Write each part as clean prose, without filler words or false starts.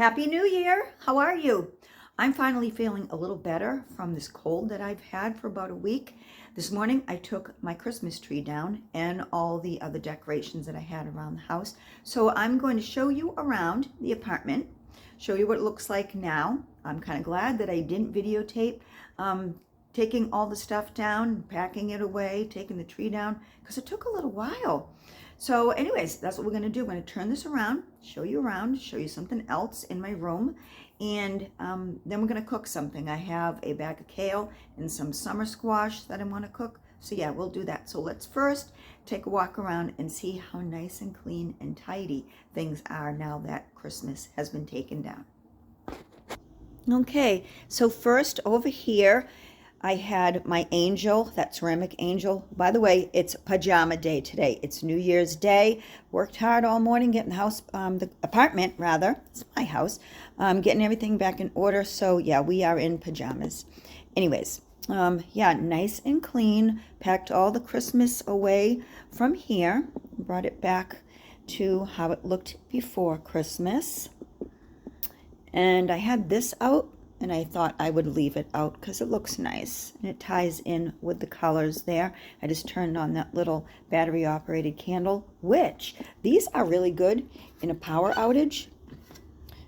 Happy New Year! How are you? I'm finally feeling a little better from this cold that I've had for about a week. This morning I took my Christmas tree down and all the other decorations that I had around the house. So I'm going to show you around the apartment, show you what it looks like now. I'm kind of glad that I didn't videotape taking all the stuff down, packing it away, taking the tree down, because it took a little while. So anyways, that's what we're going to do. We're going to turn this around, show you something else in my room, and then we're going to cook something. I have a bag of kale and some summer squash that I want to cook. So yeah, we'll do that. So let's first take a walk around and see how nice and clean and tidy things are now that Christmas has been taken down. Okay, so first over here, I had my angel, that ceramic angel. By the way, it's pajama day today. It's New Year's Day. Worked hard all morning getting the house, the apartment rather, it's my house, getting everything back in order. So yeah, we are in pajamas. Anyways, yeah, nice and clean. Packed all the Christmas away from here. Brought it back to how it looked before Christmas. And I had this out, and I thought I would leave it out because it looks nice and it ties in with the colors there. I just turned on that little battery operated candle, which these are really good in a power outage.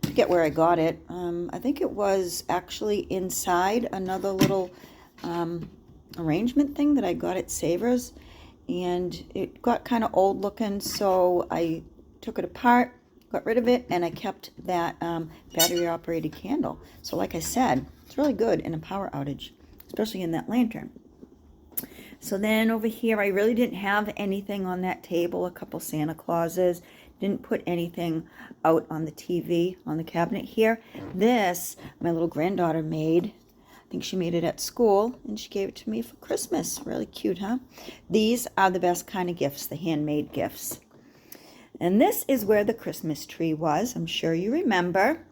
I forget where I got it. I think it was actually inside another little arrangement thing that I got at Savers, and it got kind of old looking, so I took it apart, got rid of it, and I kept that battery operated candle. So like I said, it's really good in a power outage, especially in that lantern. So then over here, I really didn't have anything on that table. A couple Santa Clauses. Didn't put anything out on the TV, on the cabinet here. This, my little granddaughter made. I think she made it at school, and she gave it to me for Christmas. Really cute, huh? These are the best kind of gifts, the handmade gifts. And this is where the Christmas tree was. I'm sure you remember.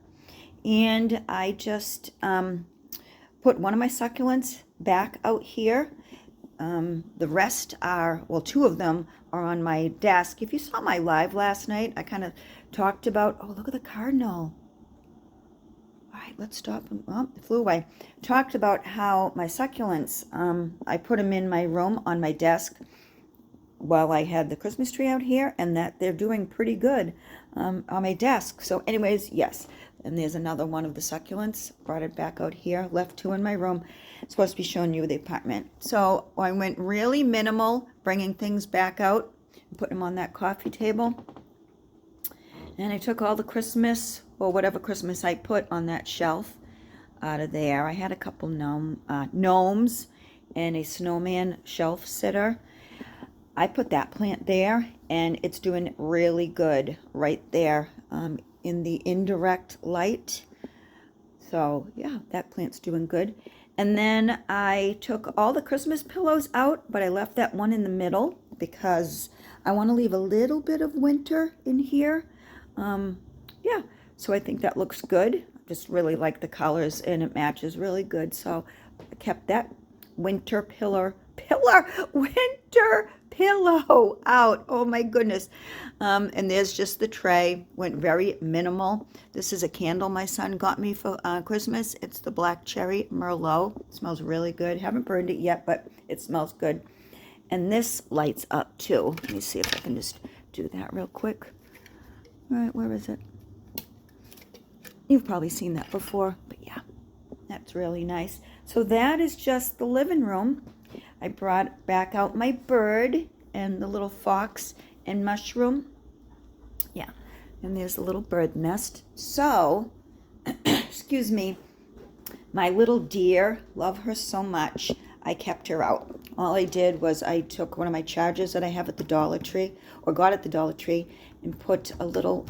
And I just put one of my succulents back out here. The rest are, well, two of them are on my desk. If you saw my live last night, I kind of talked about, oh, look at the cardinal. All right, let's stop. Oh, it flew away. Talked about how my succulents, I put them in my room on my desk while I had the Christmas tree out here, and that they're doing pretty good on my desk. So anyways, yes. And there's another one of the succulents. Brought it back out here. Left two in my room. It's supposed to be showing you the apartment. So I went really minimal, bringing things back out, putting them on that coffee table. And I took all the Christmas, or whatever Christmas I put on that shelf out of there. I had a couple gnomes and a snowman shelf sitter. I put that plant there, and it's doing really good right there in the indirect light. So yeah, that plant's doing good. And then I took all the Christmas pillows out, but I left that one in the middle because I want to leave a little bit of winter in here. Yeah, so I think that looks good. I just really like the colors, and it matches really good. So I kept that winter winter pillow out. Oh my goodness. And there's just the tray. Went very minimal. This is a candle my son got me for Christmas. It's the Black Cherry Merlot. It smells really good. Haven't burned it yet, but it smells good. And this lights up too. Let me see if I can just do that real quick. All right, where is it? You've probably seen that before, but yeah, that's really nice. So that is just the living room. I brought back out my bird and the little fox and mushroom. Yeah, and there's the little bird nest. So, excuse me, my little dear, love her so much, I kept her out. All I did was I took one of my chargers that I have at the Dollar Tree, or got at the Dollar Tree, and put a little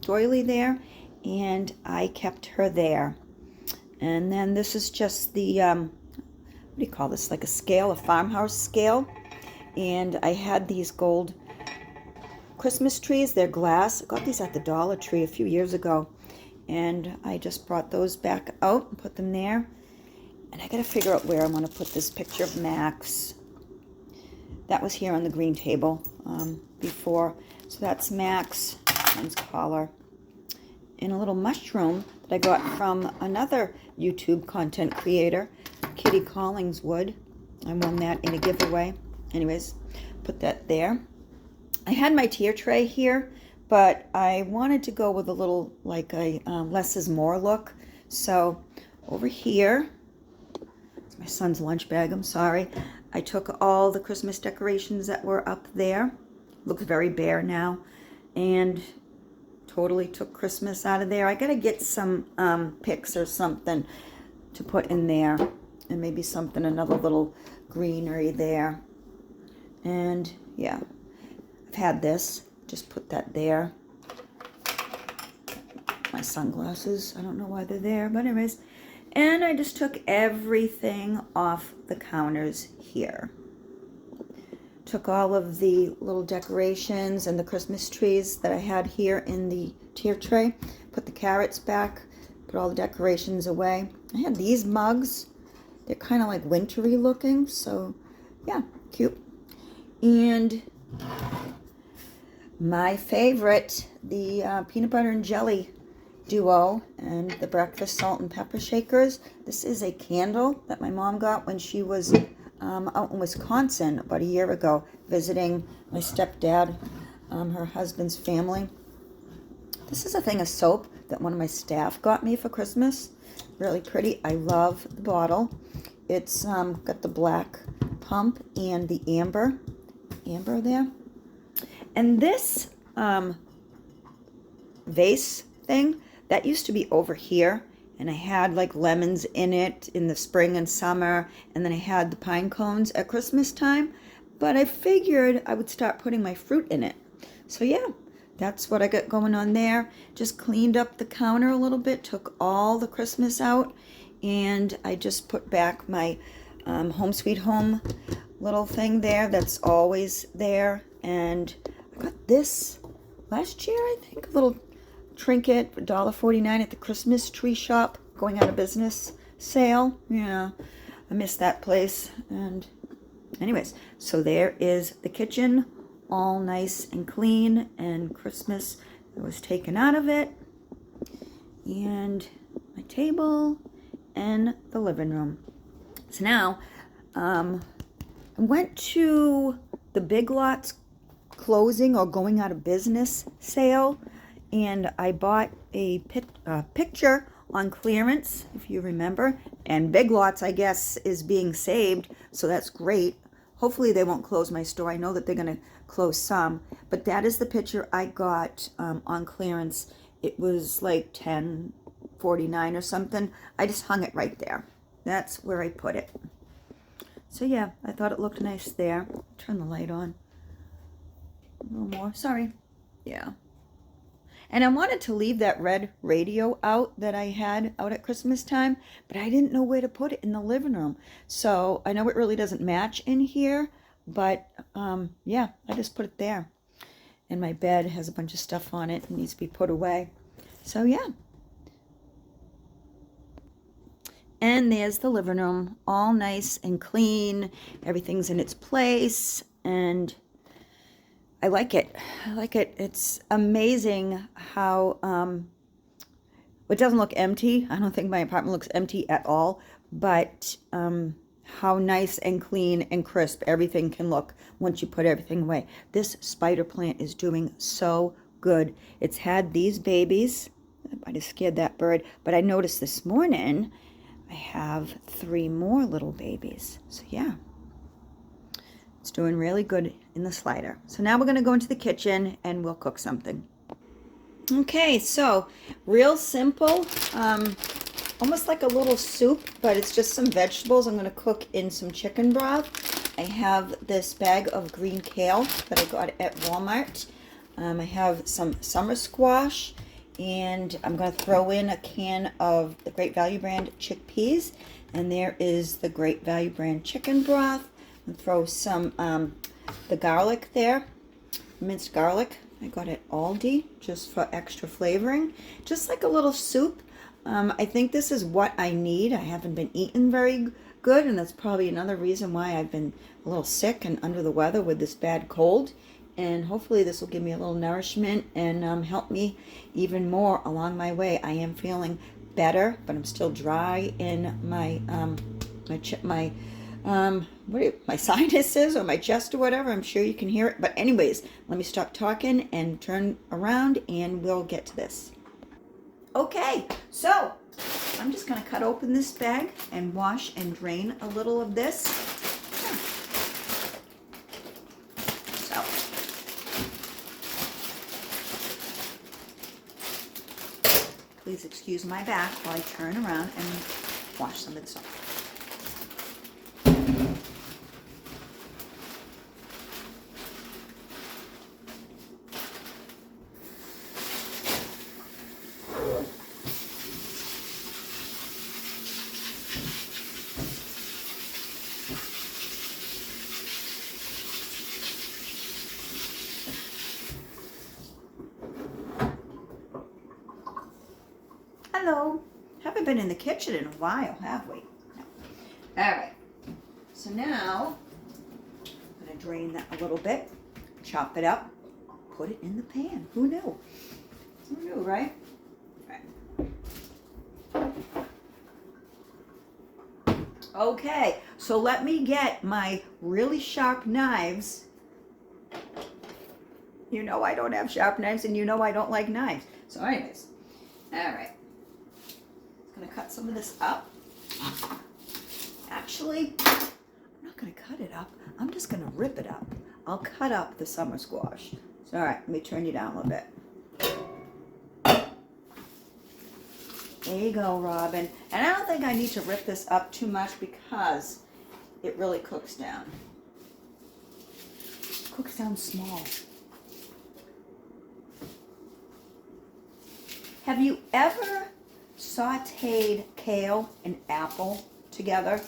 doily there, and I kept her there. And then this is just the, what do you call this, like a scale, a farmhouse scale. And I had these gold Christmas trees. They're glass. I got these at the Dollar Tree a few years ago. And I just brought those back out and put them there. And I got to figure out where I want to put this picture of Max. That was here on the green table before. So that's Max, son's collar. in a little mushroom that I got from another YouTube content creator, Kitty Collingswood. I won that in a giveaway. Anyways, put that there. I had my tier tray here, but I wanted to go with a little, like a less is more look. So over here, it's my son's lunch bag, I'm sorry. I took all the Christmas decorations that were up there. Looks very bare now. And totally took Christmas out of there. I gotta get some pics or something to put in there. And maybe something, another little greenery there. And yeah, I've had this. Just put that there. My sunglasses, I don't know why they're there, but anyways. And I just took everything off the counters here. Took all of the little decorations and the Christmas trees that I had here in the tier tray. Put the carrots back. Put all the decorations away. I had these mugs. They're kind of like wintry looking. So yeah, cute. And my favorite, the peanut butter and jelly duo and the breakfast salt and pepper shakers. This is a candle that my mom got when she was out in Wisconsin about a year ago visiting my stepdad, her husband's family. This is a thing of soap that one of my staff got me for Christmas. Really pretty. I love the bottle. It's got the black pump and the amber there. And this vase thing, that used to be over here, and I had like lemons in it in the spring and summer, and then I had the pine cones at Christmas time, but I figured I would start putting my fruit in it. So yeah, that's what I got going on there. Just cleaned up the counter a little bit, took all the Christmas out, and I just put back my Home Sweet Home little thing there that's always there. And I got this last year, I think, a little trinket for $1.49 at the Christmas tree shop, going out of business sale. Yeah, I missed that place. And anyways, so there is the kitchen, all nice and clean, and Christmas was taken out of it. And my table and the living room. So now I went to the Big Lots closing or going out of business sale, and I bought a picture on clearance, if you remember. And Big Lots, I guess, is being saved, so that's great. Hopefully they won't close my store. I know that they're going to close some, but that is the picture I got on clearance. It was like $10.49 or something. I just hung it right there. That's where I put it. So yeah, I thought it looked nice there. Turn the light on. A little more. Sorry. Yeah. And I wanted to leave that red radio out that I had out at Christmas time, but I didn't know where to put it in the living room. So I know it really doesn't match in here, but yeah, I just put it there. And my bed has a bunch of stuff on it and needs to be put away. So yeah. And there's the living room, all nice and clean. Everything's in its place, and I like it. I like it. It's amazing how it doesn't look empty. I don't think my apartment looks empty at all, but how nice and clean and crisp everything can look once you put everything away. This spider plant is doing so good. It's had these babies. I just scared that bird, but I noticed this morning I have 3 more little babies. So yeah, it's doing really good in the slider. So now we're going to go into the kitchen and we'll cook something. Okay, so real simple, almost like a little soup, but it's just some vegetables. I'm going to cook in some chicken broth. I have this bag of green kale that I got at Walmart. I have some summer squash, and I'm going to throw in a can of the Great Value brand chickpeas, and there is the Great Value brand chicken broth. And throw some the garlic there, minced garlic. I got it at Aldi just for extra flavoring, just like a little soup. I think this is what I need. I haven't been eating very good, and that's probably another reason why I've been a little sick and under the weather with this bad cold. And hopefully this will give me a little nourishment and help me even more along my way. I am feeling better, but I'm still dry in my my sinuses or my chest or whatever. I'm sure you can hear it. But anyways, let me stop talking and turn around and we'll get to this. Okay, so I'm just going to cut open this bag and wash and drain a little of this. So, please excuse my back while I turn around and wash some of this off. Hello. Haven't been in the kitchen in a while, have we? No. All right. So now I'm going to drain that a little bit, chop it up, put it in the pan. Who knew? Who knew, right? Right. Okay, so let me get my really sharp knives. You know I don't have sharp knives, and you know I don't like knives. So anyways, all right. I'm gonna cut some of this up. Actually, I'm not gonna cut it up. I'm just gonna rip it up. I'll cut up the summer squash. So all right, let me turn you down a little bit. There you go, Robin. And I don't think I need to rip this up too much because it really cooks down. Cooks down small. Have you ever sauteed kale and apple together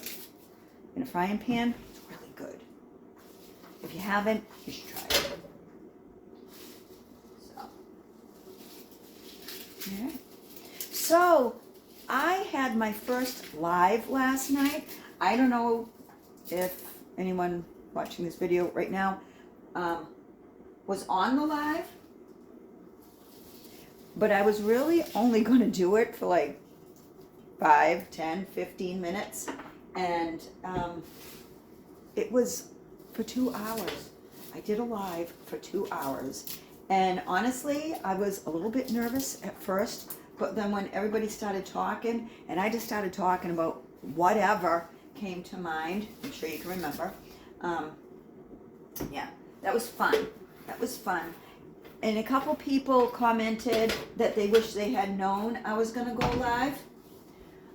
in a frying pan? It's really good. If you haven't, you should try it. All right. So I had my first live last night. I don't know if anyone watching this video right now was on the live, but I was really only going to do it for like 5, 10, 15 minutes, and it was for 2 hours. I did a live for 2 hours, and honestly, I was a little bit nervous at first, but then when everybody started talking, and I just started talking about whatever came to mind, I'm sure you can remember, yeah, that was fun. That was fun. And a couple people commented that they wish they had known I was going to go live.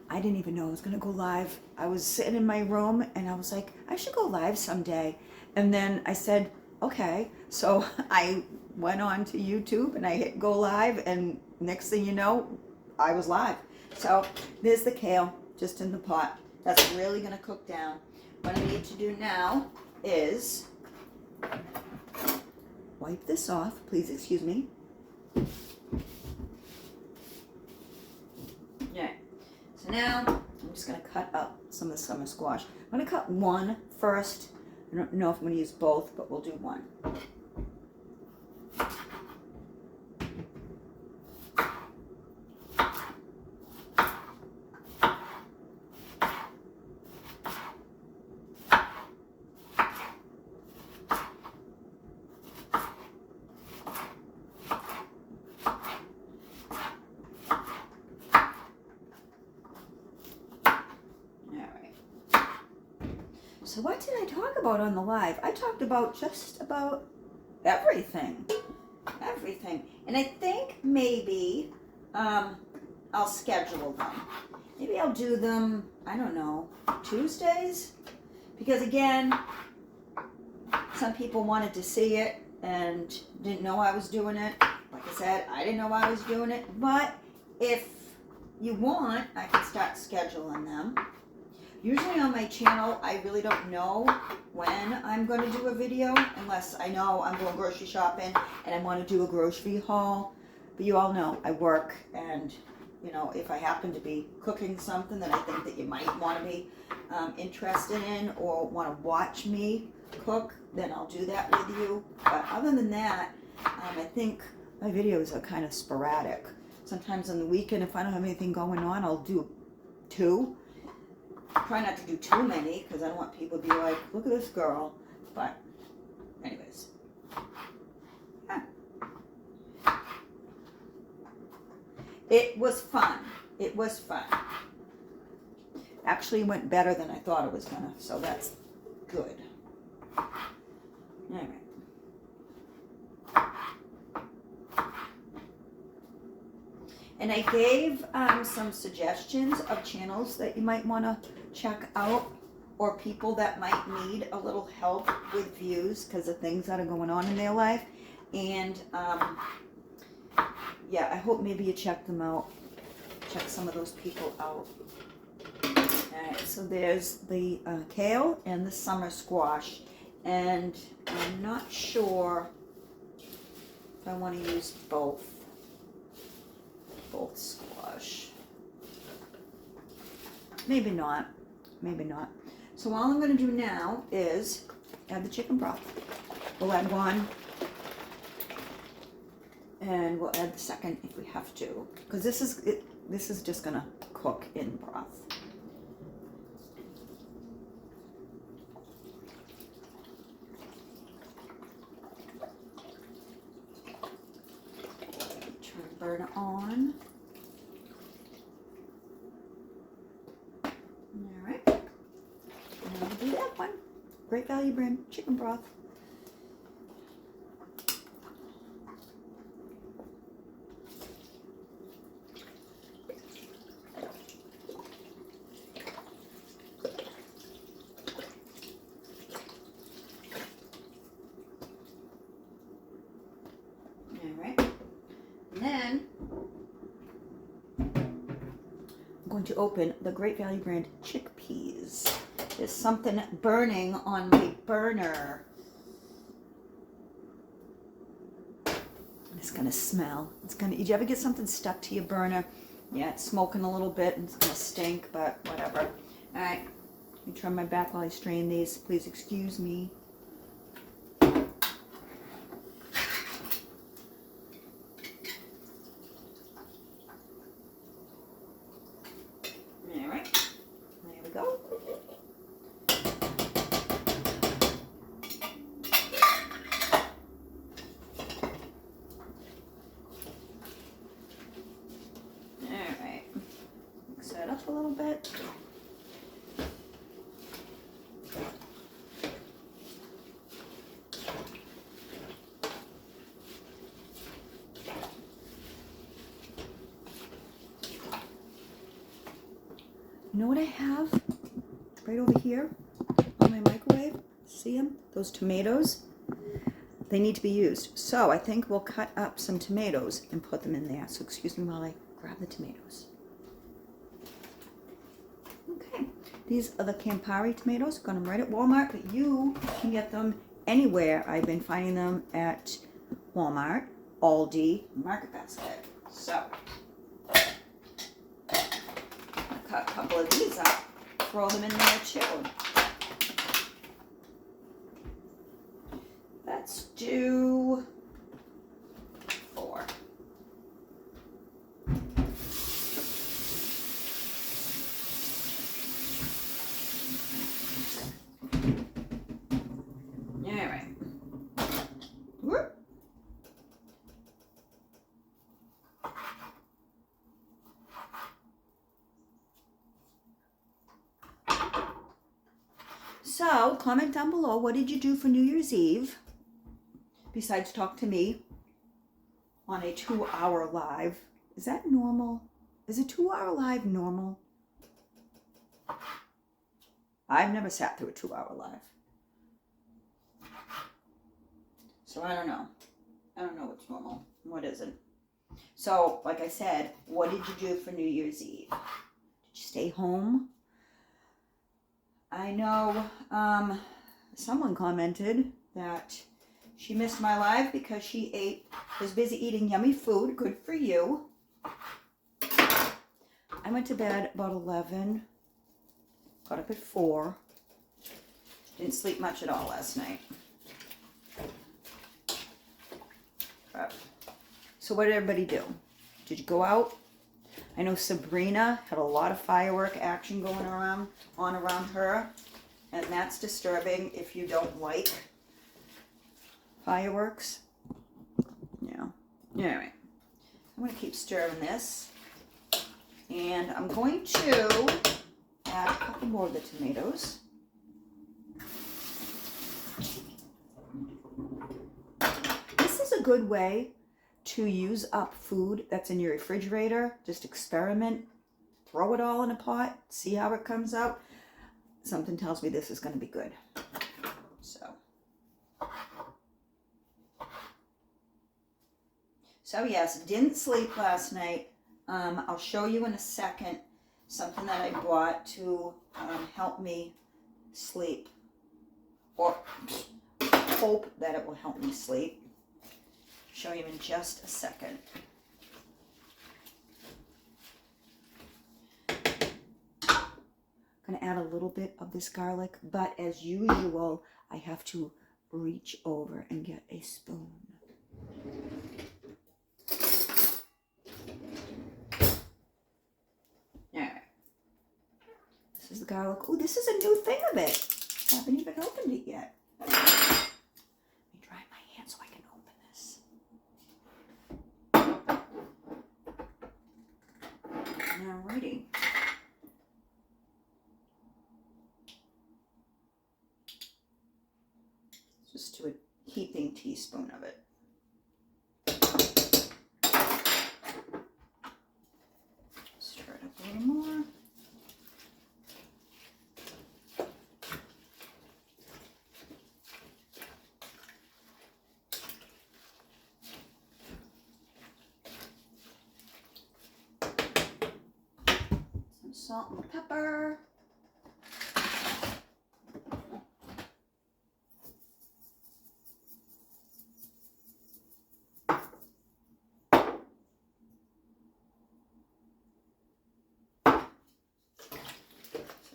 I didn't even know I was going to go live. I was sitting in my room and I was like, I should go live someday. And then I said, okay. So I went on to YouTube and I hit go live, and next thing you know, I was live. So there's the kale just in the pot. That's really going to cook down. What I need to do now is wipe this off. Please excuse me. Yeah. So now I'm just going to cut up some of the summer squash. I'm going to cut one first. I don't know if I'm going to use both, but we'll do one. So what did I talk about on the live? I talked about just about everything. Everything. And I think maybe I'll schedule them. Maybe I'll do them, I don't know, Tuesdays? Because again, some people wanted to see it and didn't know I was doing it. Like I said, I didn't know I was doing it. But if you want, I can start scheduling them. Usually on my channel, I really don't know when I'm going to do a video unless I know I'm going grocery shopping and I want to do a grocery haul. But you all know I work, and you know, if I happen to be cooking something that I think that you might want to be interested in or want to watch me cook, then I'll do that with you. But other than that, I think my videos are kind of sporadic. Sometimes on the weekend, if I don't have anything going on, I'll do 2. Try not to do too many because I don't want people to be like, look at this girl. But anyways. Yeah. It was fun. It was fun. Actually went better than I thought it was gonna, so that's good. All right. And I gave some suggestions of channels that you might want to check out, or people that might need a little help with views because of things that are going on in their life. And yeah, I hope maybe you check them out. Check some of those people out. Alright, so there's the kale and the summer squash. And I'm not sure if I want to use both squash. Maybe not. Maybe not. So all I'm going to do now is add the chicken broth. We'll add one. And we'll add the second if we have to. Because this is just going to cook in broth. Turn the burner on. Alright. And I'll do that one. Great Value brand chicken broth. To open the Great Value brand chickpeas. There's something burning on my burner. It's gonna smell. Did you ever get something stuck to your burner? Yeah, it's smoking a little bit and it's gonna stink, but whatever. All right, let me turn my back while I strain these. Please excuse me. Up a little bit. You know what I have right over here on my microwave? See them? Those tomatoes? They need to be used. So I think we'll cut up some tomatoes and put them in there. So excuse me while I grab the tomatoes. Okay, these are the Campari tomatoes. Got them right at Walmart, but you can get them anywhere. I've been finding them at Walmart, Aldi, Market Basket. So, I'll cut a couple of these up, throw them in there too. Let's do 4. So, comment down below, what did you do for New Year's Eve? Besides talk to me on a 2-hour live. Is that normal? Is a 2-hour live normal? I've never sat through a 2-hour live. So I don't know. I don't know what's normal and what isn't. So, like I said, what did you do for New Year's Eve? Did you stay home? I know someone commented that she missed my live because she was busy eating yummy food. Good for you. I went to bed about 11. Got up at 4. Didn't sleep much at all last night. So what did everybody do? Did you go out? I know Sabrina had a lot of firework action going around her, and that's disturbing if you don't like fireworks. Yeah. Anyway, I'm going to keep stirring this, and I'm going to add a couple more of the tomatoes. This is a good way to use up food that's in your refrigerator. Just experiment, throw it all in a pot, see how it comes out. Something tells me this is going to be good. So yes, didn't sleep last night. I'll show you in a second something that I bought to help me sleep, or hope that it will help me sleep. Show you in just a second. I'm going to add a little bit of this garlic, but as usual, I have to reach over and get a spoon. Alright. This is the garlic. Oh, this is a new thing of it. I haven't even opened it yet. Let me dry my hand so I can open this. Alrighty. Just to a heaping teaspoon of it. Stir it up a little more. Some salt and pepper.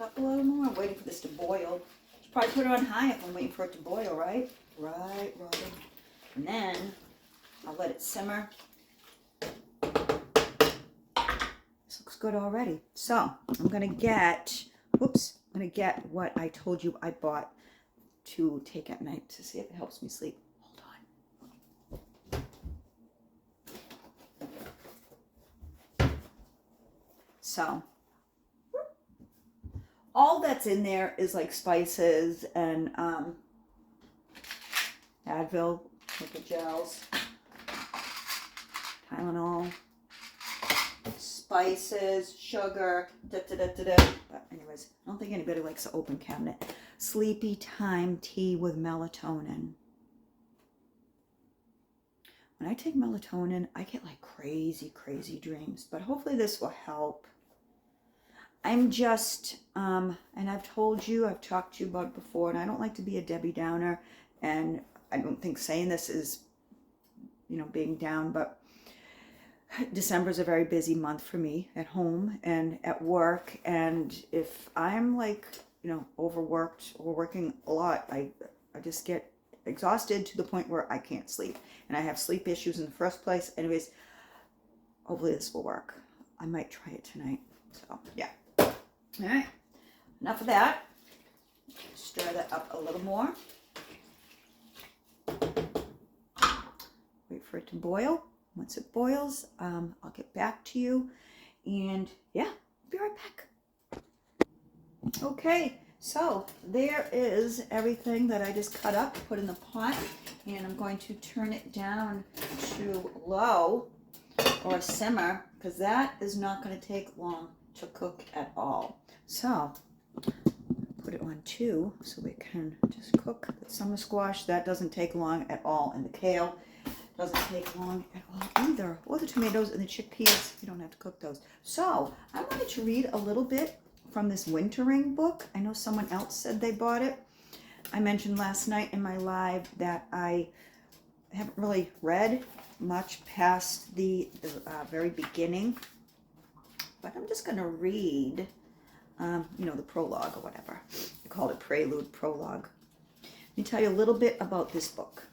Up a little more. I'm waiting for this to boil. Should probably put it on high if I'm waiting for it to boil, right? Right. And then I'll let it simmer. This looks good already. So I'm gonna get, what I told you I bought to take at night to see if it helps me sleep. Hold on. So all that's in there is like spices and Advil, liquid gels, Tylenol, spices, sugar, But anyways, I don't think anybody likes an open cabinet. Sleepy time tea with melatonin. When I take melatonin, I get like crazy dreams, but hopefully this will help. I'm just, and I've talked to you about it before, and I don't like to be a Debbie Downer, and I don't think saying this is, being down, but December is a very busy month for me at home and at work, and if I'm like, overworked or working a lot, I just get exhausted to the point where I can't sleep, and I have sleep issues in the first place. Anyways, hopefully this will work. I might try it tonight, so yeah. All right, enough of that. Stir that up a little more. Wait for it to boil. Once it boils, I'll get back to you. And yeah, be right back. Okay, so there is everything that I just cut up, put in the pot. And I'm going to turn it down to low or simmer, because that is not going to take long to cook at all. So put it on 2 so we can just cook the summer squash. That doesn't take long at all, and the kale doesn't take long at all either. Or the tomatoes and the chickpeas, you don't have to cook those. So I wanted to read a little bit from this wintering book. I know someone else said they bought it. I mentioned last night in my live that I haven't really read much past the very beginning, but I'm just going to read, the prologue or whatever. I called it Prelude Prologue. Let me tell you a little bit about this book.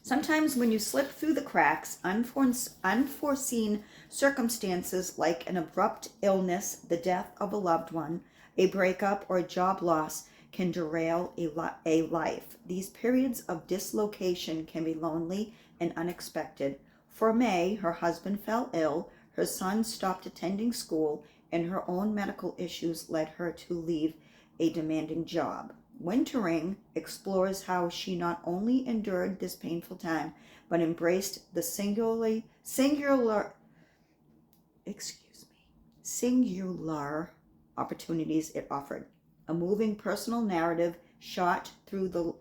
Sometimes when you slip through the cracks, unforeseen circumstances like an abrupt illness, the death of a loved one, a breakup, or a job loss can derail a life. These periods of dislocation can be lonely and unexpected. For May, her husband fell ill, her son stopped attending school, and her own medical issues led her to leave a demanding job. Wintering explores how she not only endured this painful time, but embraced the singular opportunities it offered. A moving personal narrative shot through the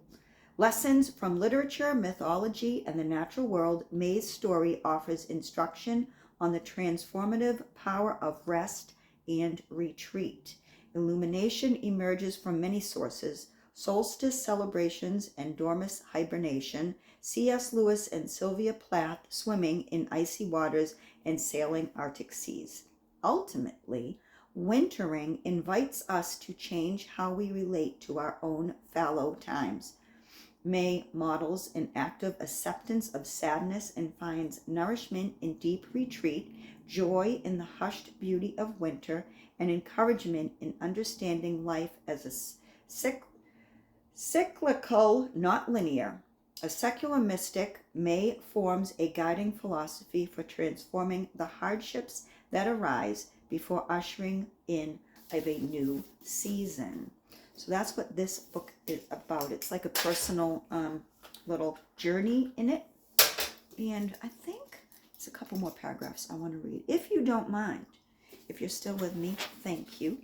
lessons from literature, mythology, and the natural world, May's story offers instruction on the transformative power of rest and retreat. Illumination emerges from many sources: solstice celebrations and dormice hibernation, C.S. Lewis and Sylvia Plath swimming in icy waters and sailing Arctic seas. Ultimately, wintering invites us to change how we relate to our own fallow times. May models an active acceptance of sadness and finds nourishment in deep retreat, joy in the hushed beauty of winter, and encouragement in understanding life as a cyclical, not linear. A secular mystic, May forms a guiding philosophy for transforming the hardships that arise before ushering in of a new season. So that's what this book is about. It's like a personal little journey in it. And I think it's a couple more paragraphs I want to read, if you don't mind. If you're still with me, thank you.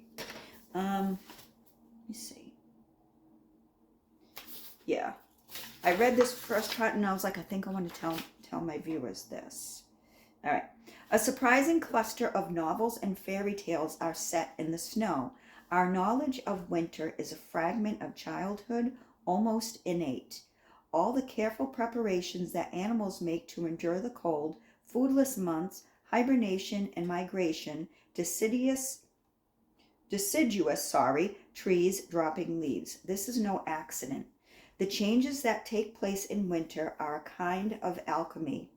Let me see. Yeah. I read this first part and I was like, I think I want to tell my viewers this. All right. A surprising cluster of novels and fairy tales are set in the snow. Our knowledge of winter is a fragment of childhood, almost innate. All the careful preparations that animals make to endure the cold, foodless months, hibernation and migration, deciduous trees dropping leaves. This is no accident. The changes that take place in winter are a kind of alchemy,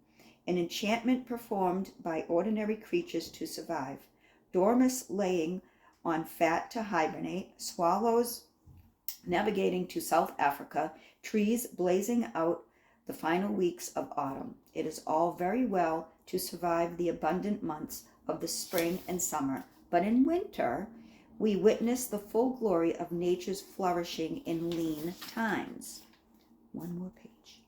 an enchantment performed by ordinary creatures to survive. Dormice laying on fat to hibernate, swallows navigating to South Africa, trees blazing out the final weeks of autumn. It is all very well to survive the abundant months of the spring and summer, but in winter we witness the full glory of nature's flourishing in lean times. One more page.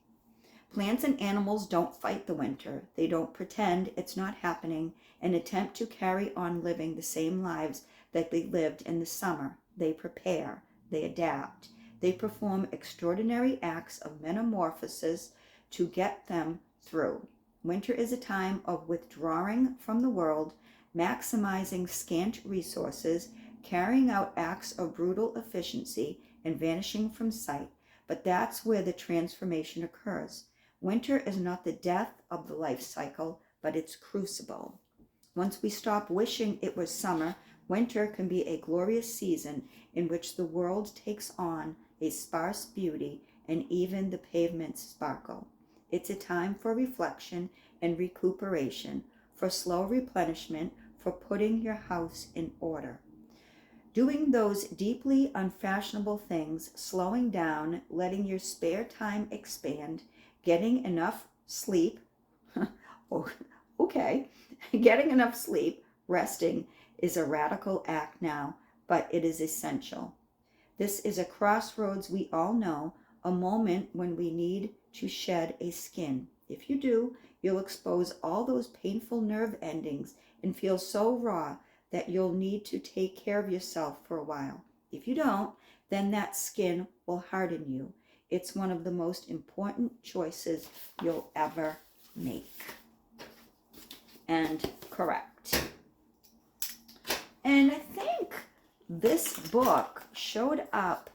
Plants and animals don't fight the winter. They don't pretend it's not happening and attempt to carry on living the same lives that they lived in the summer. They prepare, they adapt, they perform extraordinary acts of metamorphosis to get them through. Winter is a time of withdrawing from the world, maximizing scant resources, carrying out acts of brutal efficiency, and vanishing from sight. But that's where the transformation occurs. Winter is not the death of the life cycle, but its crucible. Once we stop wishing it was summer, winter can be a glorious season in which the world takes on a sparse beauty and even the pavements sparkle. It's a time for reflection and recuperation, for slow replenishment, for putting your house in order. Doing those deeply unfashionable things, slowing down, letting your spare time expand, getting enough sleep, getting enough sleep, resting is a radical act now, but it is essential. This is a crossroads we all know, a moment when we need to shed a skin. If you do, you'll expose all those painful nerve endings and feel so raw that you'll need to take care of yourself for a while. If you don't, then that skin will harden you. It's one of the most important choices you'll ever make. And correct. And I think this book showed up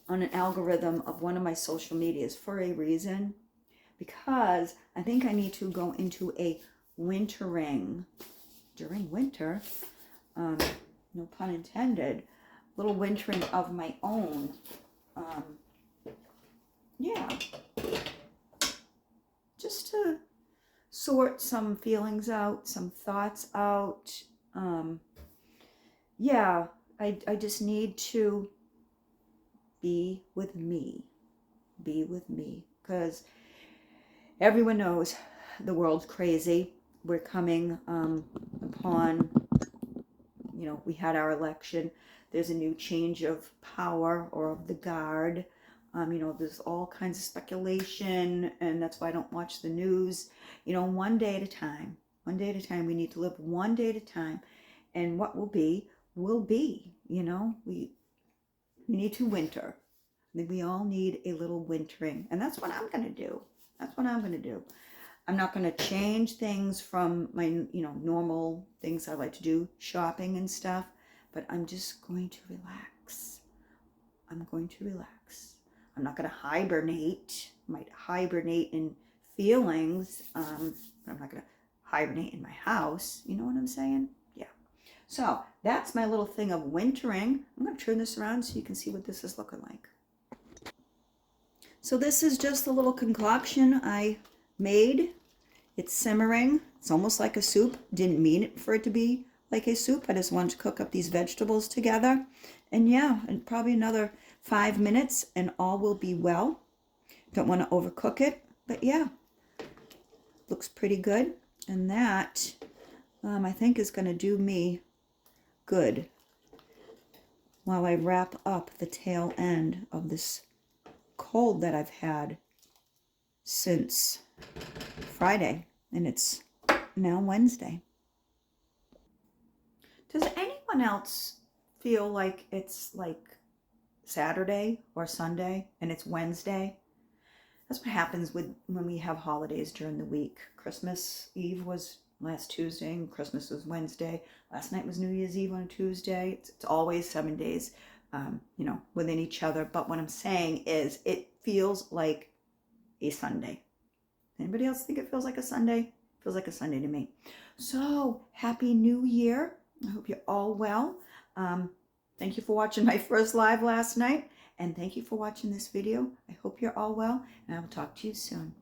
on an algorithm of one of my social medias for a reason, because I think I need to go into a wintering during winter, no pun intended, little wintering of my own. Yeah, just to sort some feelings out, some thoughts out. Yeah, I just need to be with me. Be with me. Because everyone knows the world's crazy. We're coming upon, we had our election. There's a new change of power or of the guard. There's all kinds of speculation, and that's why I don't watch the news. One day at a time. One day at a time. We need to live one day at a time. And what will be, will be. We need to winter. I think we all need a little wintering. And that's what I'm going to do. That's what I'm going to do. I'm not going to change things from my, normal things I like to do, shopping and stuff. But I'm just going to relax. I'm going to relax. I'm not going to hibernate. I might hibernate in feelings. But I'm not going to hibernate in my house. You know what I'm saying? Yeah. So that's my little thing of wintering. I'm going to turn this around so you can see what this is looking like. So this is just a little concoction I made. It's simmering. It's almost like a soup. Didn't mean it for it to be like a soup. I just wanted to cook up these vegetables together. And yeah, and probably another 5 minutes and all will be well. Don't want to overcook it, but yeah, looks pretty good. And that, I think, is going to do me good while I wrap up the tail end of this cold that I've had since Friday, and it's now Wednesday. Does anyone else feel like it's like Saturday or Sunday and it's Wednesday? That's what happens when we have holidays during the week. Christmas Eve was last Tuesday and Christmas was Wednesday. Last night was New Year's Eve on a Tuesday. It's always 7 days, within each other. But what I'm saying is it feels like a Sunday. Anybody else think it feels like a Sunday? It feels like a Sunday to me. So Happy New Year. I hope you're all well. Thank you for watching my first live last night. And thank you for watching this video. I hope you're all well. And I will talk to you soon.